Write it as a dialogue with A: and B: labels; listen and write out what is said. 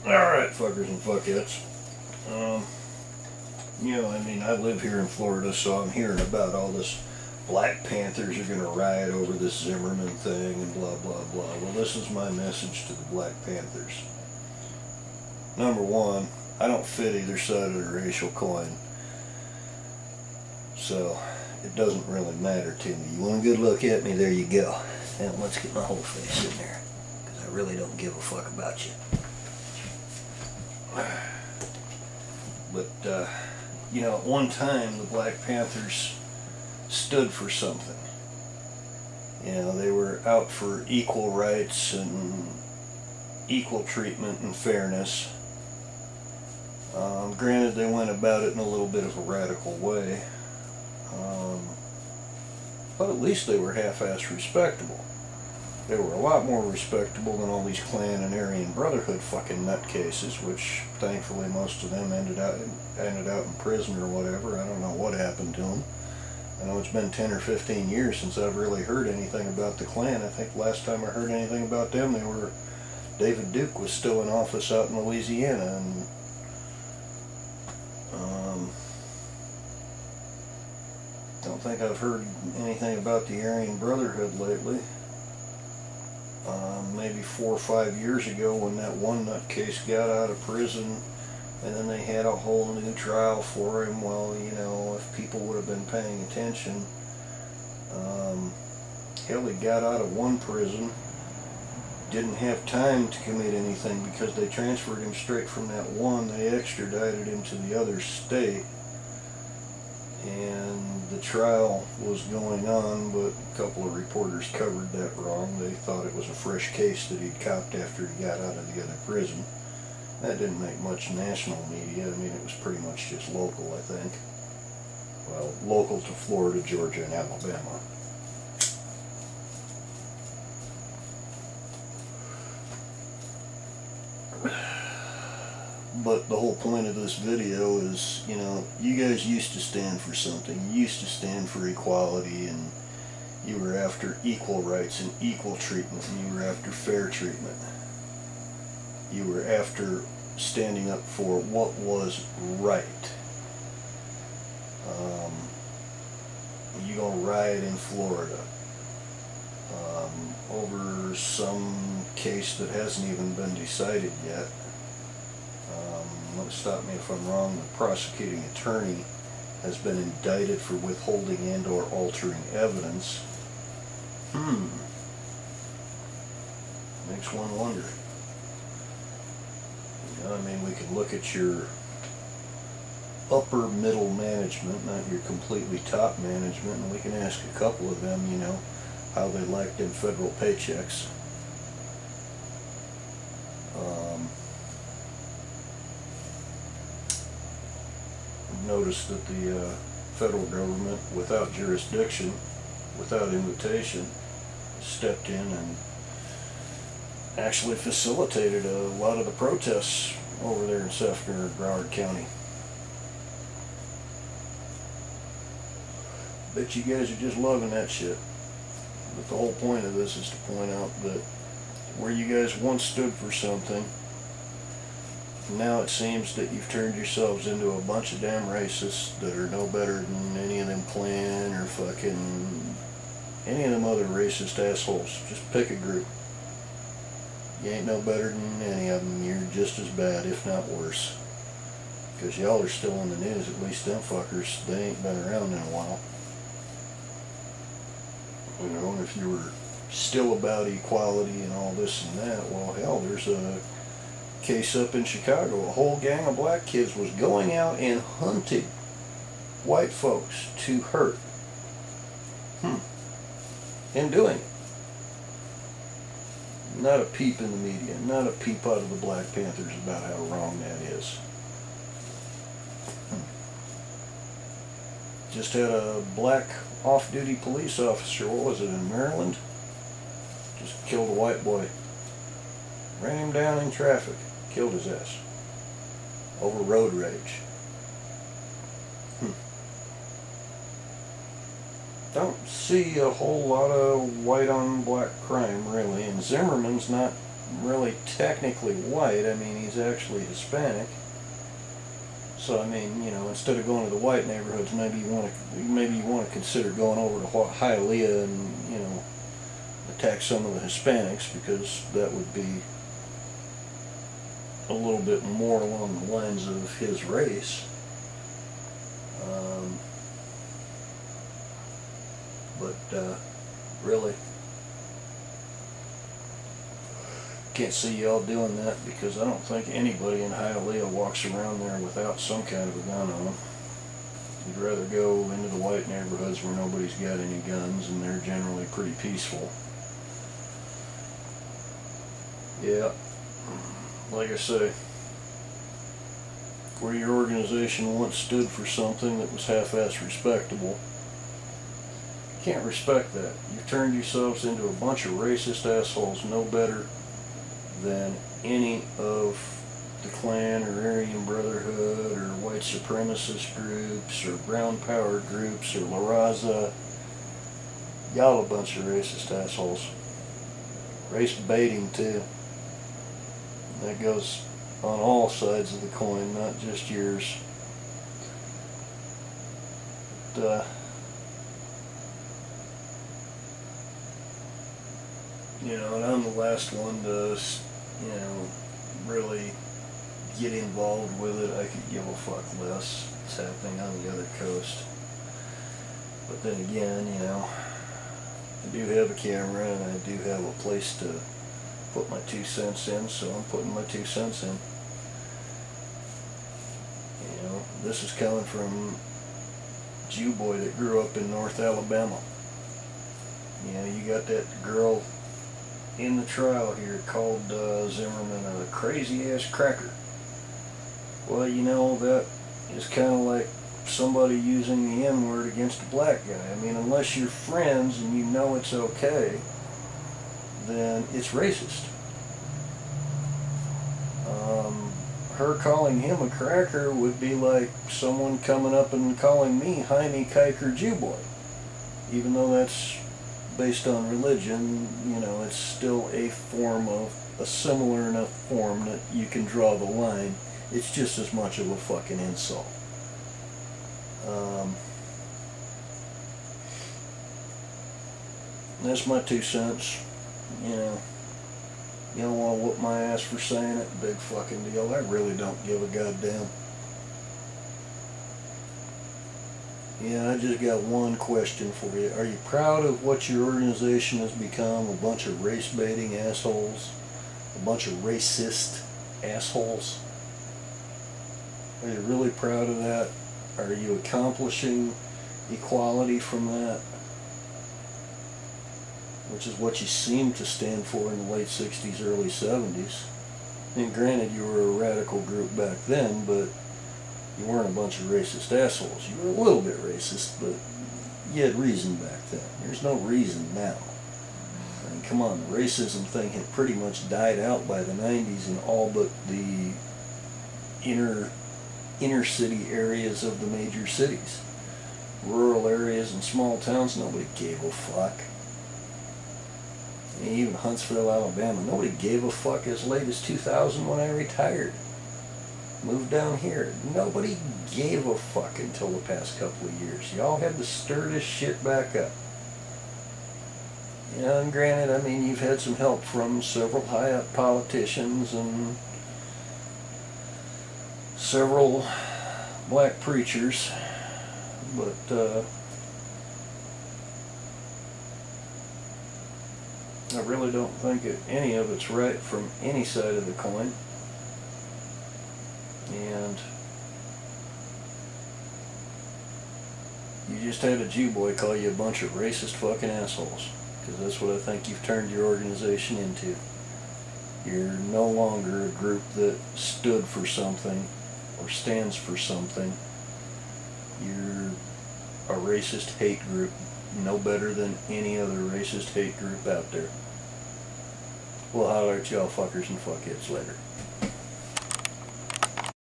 A: Alright, fuckers and fuckettes. You know, I mean, I live here in Florida, so I'm hearing about all this Black Panthers are going to riot over this Zimmerman thing and blah, blah, blah. Well, this is my message to the Black Panthers. Number one, I don't fit either side of the racial coin. So, it doesn't really matter to me. You want a good look at me? There you go. Now, let's get my whole face in there, because I really don't give a fuck about you. But, you know, at one time, the Black Panthers stood for something. You know, they were out for equal rights and equal treatment and fairness. Granted, they went about it in a little bit of a radical way. But at least they were half-assed respectable. They were a lot more respectable than all these Klan and Aryan Brotherhood fucking nutcases, which thankfully most of them ended out in prison or whatever. I don't know what happened to them. I know it's been 10 or 15 years since I've really heard anything about the Klan. I think last time I heard anything about them, David Duke was still in office out in Louisiana, and don't think I've heard anything about the Aryan Brotherhood lately. Maybe 4 or 5 years ago when that one nutcase got out of prison, and then they had a whole new trial for him. Well, you know, if people would have been paying attention, hell, he got out of one prison, didn't have time to commit anything because they transferred him straight from that one. They extradited him to the other state, and the trial was going on, but a couple of reporters covered that wrong. They thought it was a fresh case that he'd copped after he got out of the other prison. That didn't make much national media. I mean, it was pretty much just local, I think. Well, local to Florida, Georgia, and Alabama. But the whole point of this video is, you know, you guys used to stand for something. You used to stand for equality, and you were after equal rights and equal treatment, and you were after fair treatment. You were after standing up for what was right. You gonna riot in Florida over some case that hasn't even been decided yet. Stop me if I'm wrong. The prosecuting attorney has been indicted for withholding and or altering evidence. Makes one wonder. You know, I mean, we can look at your upper middle management, not your completely top management, and we can ask a couple of them, you know, how they like them federal paychecks. Noticed that the federal government, without jurisdiction, without invitation, stepped in and actually facilitated a lot of the protests over there in Sefner and Broward County. Bet you guys are just loving that shit. But the whole point of this is to point out that where you guys once stood for something, now it seems that you've turned yourselves into a bunch of damn racists that are no better than any of them Klan or fucking any of them other racist assholes. Just pick a group. You ain't no better than any of them. You're just as bad, if not worse. Because y'all are still in the news. At least them fuckers, they ain't been around in a while. You know, and if you were still about equality and all this and that, well, hell, there's a case up in Chicago. A whole gang of black kids was going out and hunting white folks to hurt. And doing it. Not a peep in the media, not a peep out of the Black Panthers about how wrong that is. Just had a black off-duty police officer, what was it, in Maryland? Just killed a white boy. Ran him down in traffic. Killed his ass. Over road rage. Don't see a whole lot of white on black crime, really. And Zimmerman's not really technically white. I mean, he's actually Hispanic. So I mean, you know, instead of going to the white neighborhoods, maybe you want to consider going over to Hialeah and, you know, attack some of the Hispanics, because that would be a little bit more along the lines of his race. But really, can't see y'all doing that, because I don't think anybody in Hialeah walks around there without some kind of a gun on them. You'd rather go into the white neighborhoods where nobody's got any guns and they're generally pretty peaceful. Yeah, like I say, where your organization once stood for something that was half-assed respectable, you can't respect that. You've turned yourselves into a bunch of racist assholes, no better than any of the Klan or Aryan Brotherhood or white supremacist groups or brown power groups or La Raza. Y'all a bunch of racist assholes. Race baiting too. That goes on all sides of the coin, not just yours. But, you know, and I'm the last one to, you know, really get involved with it. I could give a fuck less. It's happening on the other coast. But then again, you know, I do have a camera and I do have a place to put my 2 cents in, so I'm putting my 2 cents in. You know, this is coming from a Jew boy that grew up in North Alabama. You know, you got that girl in the trial here called Zimmerman a crazy-ass cracker. Well, you know, that is kind of like somebody using the N-word against a black guy. I mean, unless you're friends and you know it's okay, then it's racist. Her calling him a cracker would be like someone coming up and calling me Jaime Kiker Jew boy. Even though that's based on religion, you know, it's still a form of, a similar enough form that you can draw the line. It's just as much of a fucking insult. That's my 2 cents. You know, you don't want to whoop my ass for saying it, big fucking deal. I really don't give a goddamn. Yeah, I just got one question for you. Are you proud of what your organization has become? A bunch of race-baiting assholes? A bunch of racist assholes? Are you really proud of that? Are you accomplishing equality from that? Which is what you seemed to stand for in the late 60s, early 70s. And granted, you were a radical group back then, but you weren't a bunch of racist assholes. You were a little bit racist, but you had reason back then. There's no reason now. I mean, come on, the racism thing had pretty much died out by the 90s in all but the inner city areas of the major cities. Rural areas and small towns, nobody gave a fuck. And even Huntsville, Alabama, nobody gave a fuck as late as 2000 when I retired. Moved down here. Nobody gave a fuck until the past couple of years. Y'all had to stir this shit back up. You know, and granted, I mean, you've had some help from several high-up politicians and several black preachers, but I really don't think any of it's right from any side of the coin. And you just had a Jew boy call you a bunch of racist fucking assholes, because that's what I think you've turned your organization into. You're no longer a group that stood for something or stands for something. You're a racist hate group, no better than any other racist hate group out there. We'll holler at y'all fuckers and fuckheads later.